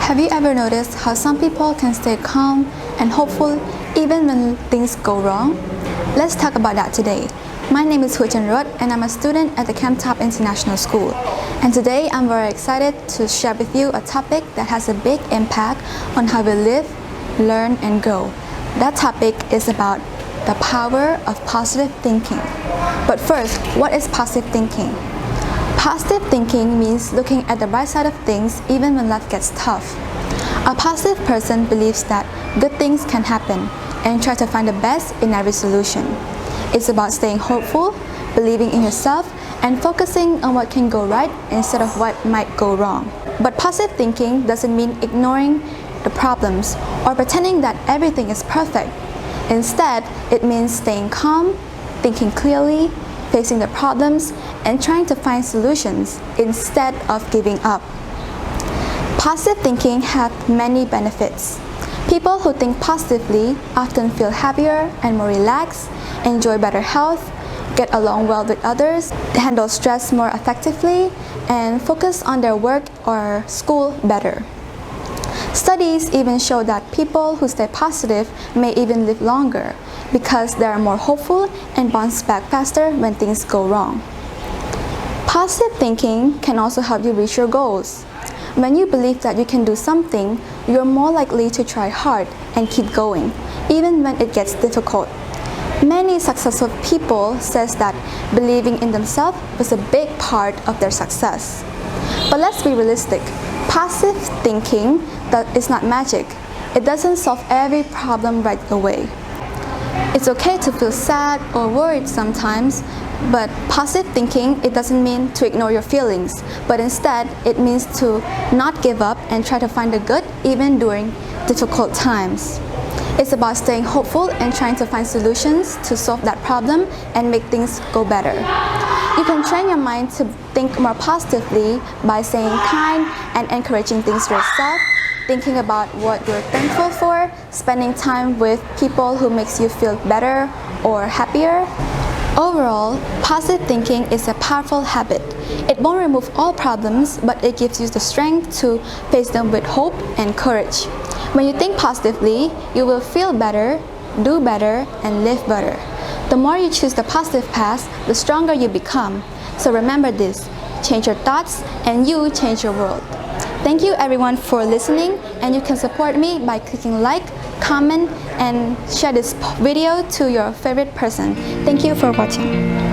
Have you ever noticed how some people can stay calm and hopeful even when things go wrong? Let's talk about that today. My name is Huot and I'm a student at the Chanroth International School. And today I'm very excited to share with you a topic that has a big impact on how we live, learn, and grow. That topic is about the power of positive thinking. But first, what is positive thinking? Positive thinking means looking at the bright side of things even when life gets tough. A positive person believes that good things can happen and try to find the best in every solution. It's about staying hopeful, believing in yourself, and focusing on what can go right instead of what might go wrong. But positive thinking doesn't mean ignoring the problems or pretending that everything is perfect. Instead, it means staying calm, thinking clearly, facing the problems, and trying to find solutions instead of giving up. Positive thinking has many benefits. People who think positively often feel happier and more relaxed, enjoy better health, get along well with others, handle stress more effectively, and focus on their work or school better. Studies even show that people who stay positive may even live longer because they are more hopeful and bounce back faster when things go wrong. Positive thinking can also help you reach your goals. When you believe that you can do something, you're more likely to try hard and keep going, even when it gets difficult. Many successful people say that believing in themselves was a big part of their success. But let's be realistic. Positive thinking is not magic. It doesn't solve every problem right away. It's okay to feel sad or worried sometimes, but positive thinking, it doesn't mean to ignore your feelings, but instead it means to not give up and try to find the good even during difficult times. It's about staying hopeful and trying to find solutions to solve that problem and make things go better. You can train your mind to think more positively by saying kind and encouraging things to yourself, thinking about what you're thankful for, spending time with people who makes you feel better or happier. Overall, positive thinking is a powerful habit. It won't remove all problems, but it gives you the strength to face them with hope and courage. When you think positively, you will feel better, do better, and live better. The more you choose the positive path, the stronger you become. So remember this, change your thoughts and you change your world. Thank you everyone for listening, and you can support me by clicking like, comment, and share this video to your favorite person. Thank you for watching.